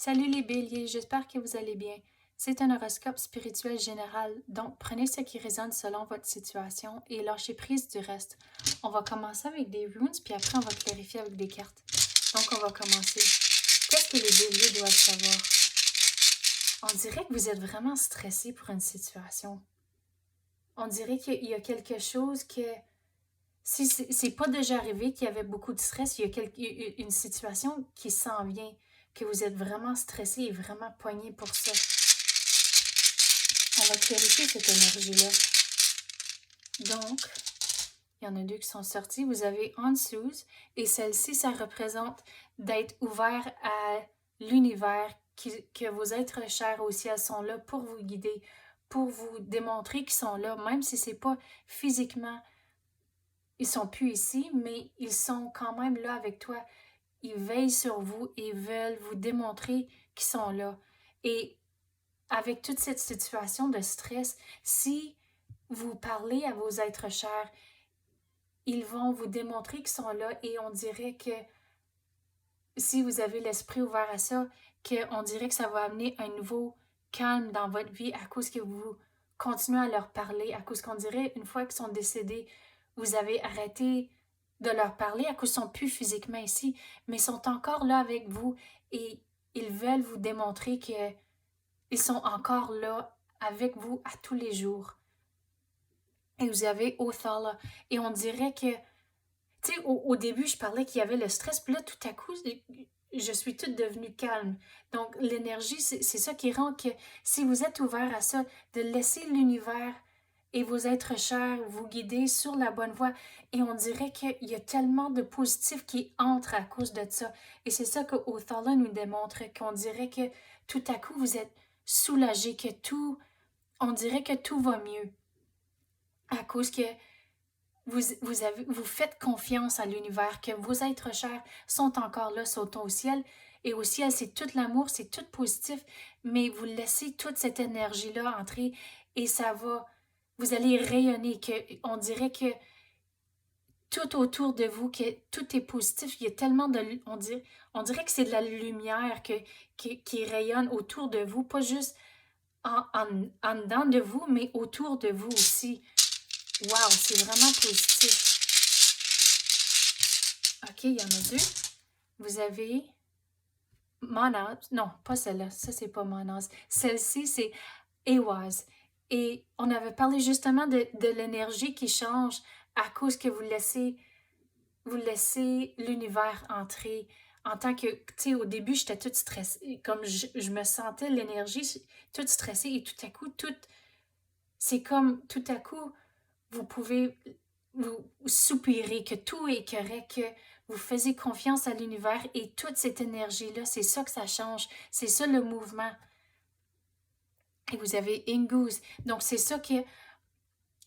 Salut les béliers, j'espère que vous allez bien. C'est un horoscope spirituel général, donc prenez ce qui résonne selon votre situation et lâchez prise du reste. On va commencer avec des runes, puis après on va clarifier avec des cartes. Donc on va commencer. Qu'est-ce que les béliers doivent savoir? On dirait que vous êtes vraiment stressé pour une situation. On dirait qu'il y a quelque chose que... Si c'est pas déjà arrivé qu'il y avait beaucoup de stress, il y a une situation qui s'en vient, que vous êtes vraiment stressé et vraiment poigné pour ça. On va clarifier cette énergie-là. Donc, il y en a deux qui sont sortis. Vous avez Ansuz et celle-ci, ça représente d'être ouvert à l'univers, que vos êtres chers au ciel sont là pour vous guider, pour vous démontrer qu'ils sont là, même si c'est pas physiquement, ils sont plus ici, mais ils sont quand même là avec toi. Ils veillent sur vous et veulent vous démontrer qu'ils sont là. Et avec toute cette situation de stress, si vous parlez à vos êtres chers, ils vont vous démontrer qu'ils sont là et on dirait que si vous avez l'esprit ouvert à ça, qu'on dirait que ça va amener un nouveau calme dans votre vie à cause que vous continuez à leur parler, à cause qu'on dirait une fois qu'ils sont décédés, vous avez arrêté de leur parler à cause qu'ils sont plus physiquement ici, mais ils sont encore là avec vous et ils veulent vous démontrer qu'ils sont encore là avec vous à tous les jours. Et vous avez Othala. Et on dirait que, tu sais, au début, je parlais qu'il y avait le stress, puis là, tout à coup, je suis toute devenue calme. Donc, l'énergie, c'est ça qui rend que si vous êtes ouvert à ça, de laisser l'univers et vos êtres chers vous guider sur la bonne voie. Et on dirait qu'il y a tellement de positifs qui entrent à cause de ça. Et c'est ça que Othala nous démontre, qu'on dirait que tout à coup, vous êtes soulagé, que tout, on dirait que tout va mieux. À cause que vous faites confiance à l'univers, que vos êtres chers sont encore là, sautant au ciel. Et au ciel, c'est tout l'amour, c'est tout positif, mais vous laissez toute cette énergie-là entrer et ça va, vous allez rayonner, on dirait que tout autour de vous, que tout est positif. Il y a tellement de... On dirait que c'est de la lumière qui rayonne autour de vous, pas juste en dedans de vous, mais autour de vous aussi. Wow, c'est vraiment positif. OK, il y en a deux. Vous avez Monaz. Non, pas celle-là. Ça, c'est pas Monaz. Celle-ci, c'est Ewaz. Et on avait parlé justement de l'énergie qui change à cause que vous laissez l'univers entrer. En tant que, tu sais, au début, j'étais toute stressée. Comme je me sentais l'énergie toute stressée et tout à coup, c'est comme tout à coup, vous pouvez vous soupirer, que tout est correct, que vous faisiez confiance à l'univers et toute cette énergie-là, c'est ça que ça change. C'est ça le mouvement. Et vous avez Ingoose. Donc, c'est ça que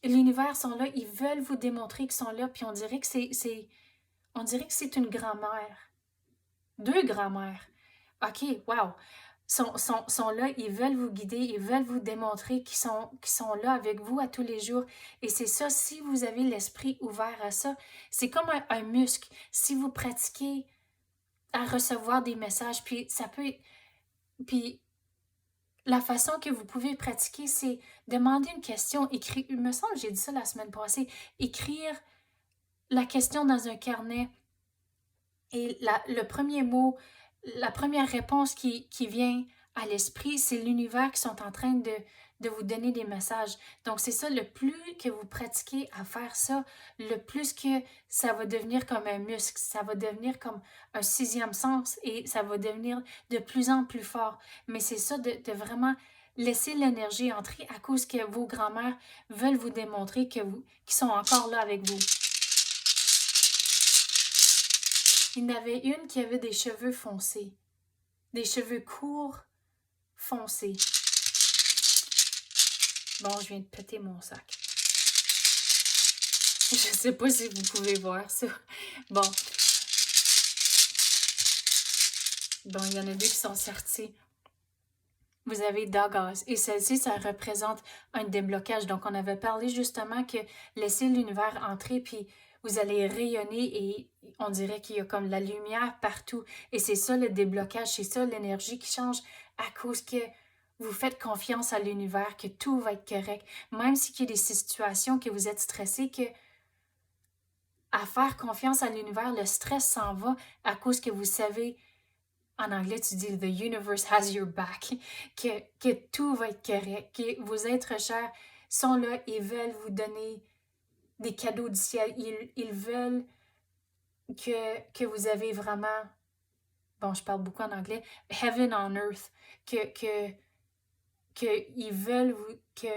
l'univers sont là, ils veulent vous démontrer qu'ils sont là, puis on dirait que on dirait que c'est une grand-mère. Deux grand-mères. OK, wow. Sont là, ils veulent vous guider, ils veulent vous démontrer qu'ils sont là avec vous à tous les jours. Et c'est ça, si vous avez l'esprit ouvert à ça, c'est comme un muscle. Si vous pratiquez à recevoir des messages, puis ça peut... Puis la façon que vous pouvez pratiquer, c'est demander une question, écrire... Il me semble que j'ai dit ça la semaine passée. Écrire la question dans un carnet et le premier mot, la première réponse qui vient à l'esprit, c'est l'univers qui sont en train de vous donner des messages. Donc, c'est ça, le plus que vous pratiquez à faire ça, le plus que ça va devenir comme un muscle, ça va devenir comme un sixième sens et ça va devenir de plus en plus fort. Mais c'est ça, de vraiment laisser l'énergie entrer à cause que vos grands-mères veulent vous démontrer qu'ils sont encore là avec vous. Il y en avait une qui avait des cheveux foncés. Des cheveux courts foncés. Bon, je viens de péter mon sac. Je sais pas si vous pouvez voir ça. Bon. Bon, il y en a deux qui sont sortis. Vous avez Doggos. Et celle-ci, ça représente un déblocage. Donc, on avait parlé justement que laisser l'univers entrer, puis vous allez rayonner et on dirait qu'il y a comme la lumière partout. Et c'est ça le déblocage, c'est ça l'énergie qui change à cause que vous faites confiance à l'univers, que tout va être correct. Même s'il y a des situations que vous êtes stressé, que à faire confiance à l'univers, le stress s'en va à cause que vous savez, en anglais tu dis « the universe has your back », que tout va être correct, que vos êtres chers sont là et veulent vous donner des cadeaux du ciel. Ils veulent que vous avez vraiment, bon, je parle beaucoup en anglais, heaven on earth, qu'ils veulent que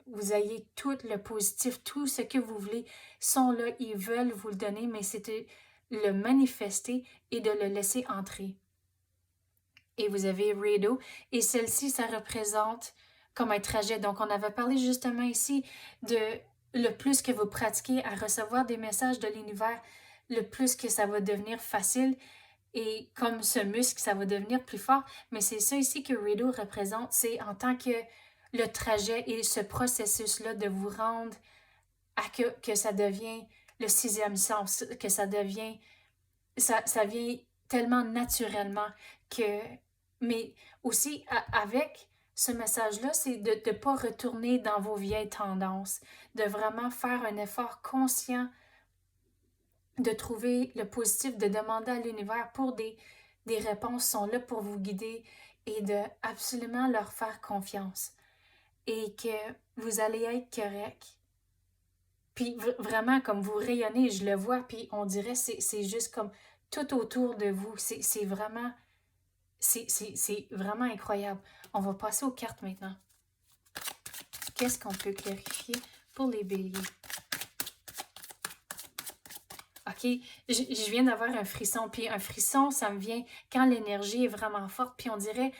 vous ayez tout le positif, tout ce que vous voulez, sont là, ils veulent vous le donner, mais c'est de le manifester et de le laisser entrer. Et vous avez Rideau, et celle-ci, ça représente comme un trajet. Donc, on avait parlé justement ici de le plus que vous pratiquez à recevoir des messages de l'univers, le plus que ça va devenir facile. Et comme ce muscle, ça va devenir plus fort. Mais c'est ça ici que Rideau représente, c'est en tant que le trajet et ce processus-là de vous rendre à que ça devient le sixième sens, que ça devient, ça vient tellement naturellement que, mais aussi avec ce message-là, c'est de ne pas retourner dans vos vieilles tendances, de vraiment faire un effort conscient de trouver le positif, de demander à l'univers pour des réponses sont là pour vous guider et de absolument leur faire confiance et que vous allez être correct. Puis vraiment, comme vous rayonnez, je le vois, puis on dirait c'est juste comme tout autour de vous. C'est vraiment, c'est vraiment incroyable. On va passer aux cartes maintenant. Qu'est-ce qu'on peut clarifier pour les béliers? OK, je viens d'avoir un frisson. Puis un frisson, ça me vient quand l'énergie est vraiment forte. Puis on dirait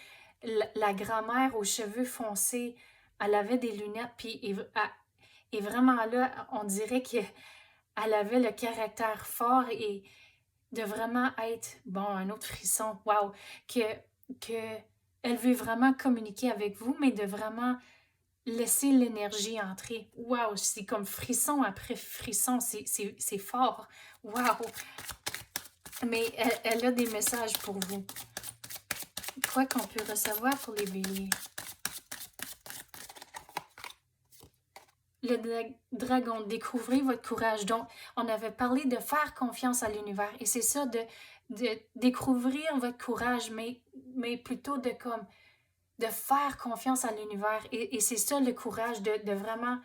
la grand-mère aux cheveux foncés, elle avait des lunettes. Puis et vraiment là, on dirait qu'elle avait le caractère fort et de vraiment être, bon, un autre frisson, wow, que elle veut vraiment communiquer avec vous, mais de vraiment laisser l'énergie entrer. Wow, c'est comme frisson après frisson, c'est fort. Wow! Mais elle a des messages pour vous. Quoi qu'on peut recevoir pour les béliers? Le dragon, découvrez votre courage. Donc, on avait parlé de faire confiance à l'univers. Et c'est ça, de découvrir votre courage, mais plutôt de faire confiance à l'univers. Et c'est ça le courage, de vraiment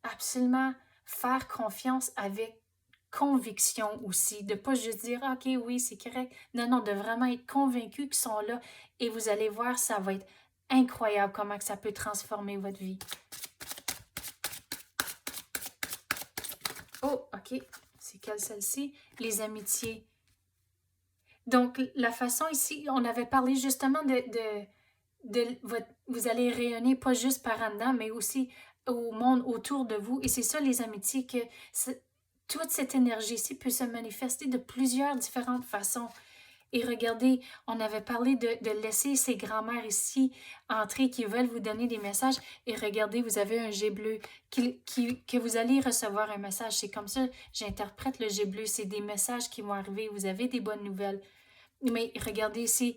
absolument faire confiance avec conviction aussi, de pas juste dire « OK, oui, c'est correct ». Non, de vraiment être convaincu qu'ils sont là et vous allez voir, ça va être incroyable comment que ça peut transformer votre vie. Oh, OK, c'est quelle celle-ci? Les amitiés. Donc, la façon ici, on avait parlé justement vous allez rayonner pas juste par en dedans, mais aussi au monde autour de vous. Et c'est ça, les amitiés, que toute cette énergie-ci peut se manifester de plusieurs différentes façons. Et regardez, on avait parlé de laisser ces grands-mères ici entrer qui veulent vous donner des messages. Et regardez, vous avez un jet bleu que vous allez recevoir un message. C'est comme ça, j'interprète le jet bleu. C'est des messages qui vont arriver. Vous avez des bonnes nouvelles. Mais regardez ici,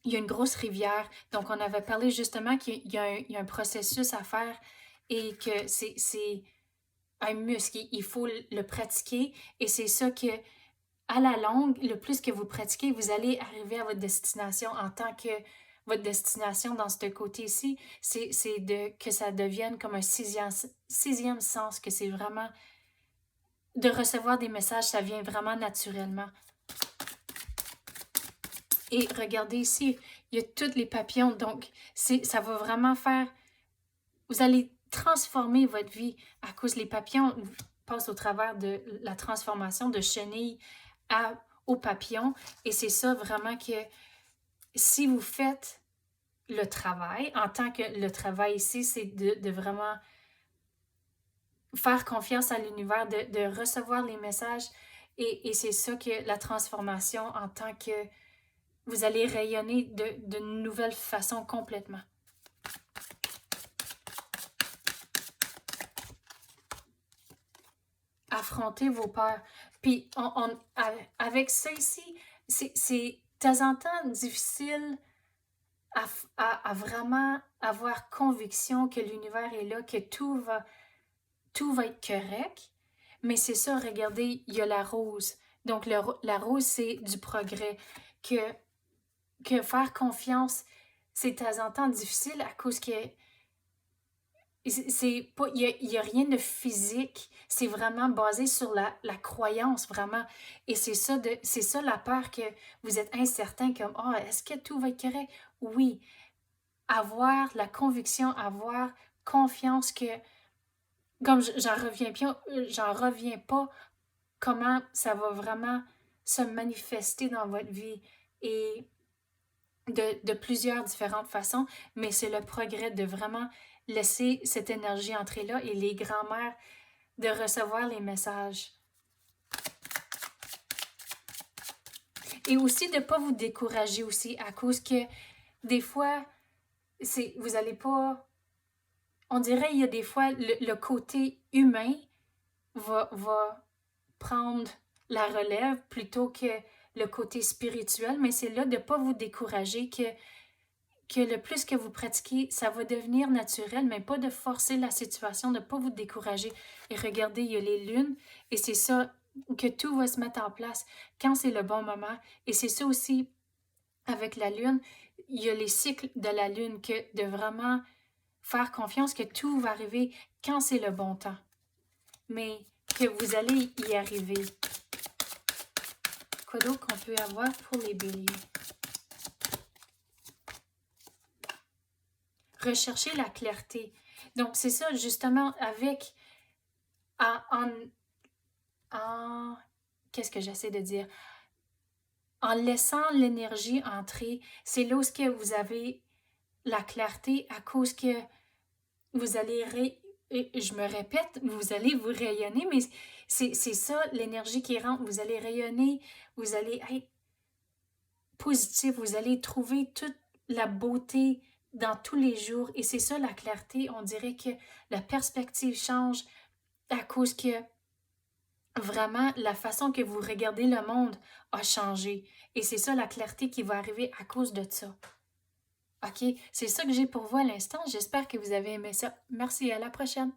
il y a une grosse rivière. Donc, on avait parlé justement qu'il y a un processus à faire et que c'est un muscle. Il faut le pratiquer. Et c'est ça que, à la longue, le plus que vous pratiquez, vous allez arriver à votre destination en tant que votre destination dans ce côté-ci. C'est que ça devienne comme un sixième sens, que c'est vraiment de recevoir des messages, ça vient vraiment naturellement. Et regardez ici, il y a tous les papillons, donc ça va vraiment faire... Vous allez transformer votre vie à cause les papillons passent au travers de la transformation de chenille au papillon. Et c'est ça vraiment que si vous faites le travail, en tant que le travail ici, c'est de vraiment faire confiance à l'univers, de recevoir les messages. Et c'est ça que la transformation en tant que... Vous allez rayonner de nouvelles façons complètement. affronter vos peurs. Puis avec ça ici, c'est de temps en temps difficile à vraiment avoir conviction que l'univers est là, que tout va être correct. Mais c'est ça, regardez, il y a la rose. Donc la rose, c'est du progrès. Que faire confiance, c'est de temps en temps difficile à cause que c'est pas, il y a rien de physique, c'est vraiment basé sur la croyance, vraiment. Et c'est ça la peur que vous êtes incertain, comme, oh, est-ce que tout va être correct? Oui, avoir la conviction, avoir confiance que, comme j'en reviens pas comment ça va vraiment se manifester dans votre vie et de plusieurs différentes façons, mais c'est le progrès de vraiment laisser cette énergie entrer là et les grands-mères de recevoir les messages. Et aussi de ne pas vous décourager aussi à cause que des fois, vous n'allez pas... On dirait il y a des fois le côté humain va prendre la relève plutôt que le côté spirituel, mais c'est là de ne pas vous décourager que le plus que vous pratiquez, ça va devenir naturel, mais pas de forcer la situation, de ne pas vous décourager. Et regardez, il y a les lunes, et c'est ça que tout va se mettre en place quand c'est le bon moment. Et c'est ça aussi avec la lune, il y a les cycles de la lune, que de vraiment faire confiance que tout va arriver quand c'est le bon temps. Mais que vous allez y arriver. Quoi d'autre qu'on peut avoir pour les béliers? Rechercher la clarté. Donc, c'est ça, justement, avec... qu'est-ce que j'essaie de dire? En laissant l'énergie entrer, c'est là où vous avez la clarté à cause que vous allez... je me répète, vous allez vous rayonner, mais c'est ça l'énergie qui rentre. Vous allez rayonner, vous allez être positif, vous allez trouver toute la beauté dans tous les jours. Et c'est ça la clarté. On dirait que la perspective change à cause que vraiment la façon que vous regardez le monde a changé. Et c'est ça la clarté qui va arriver à cause de ça. OK? C'est ça que j'ai pour vous à l'instant. J'espère que vous avez aimé ça. Merci, à la prochaine.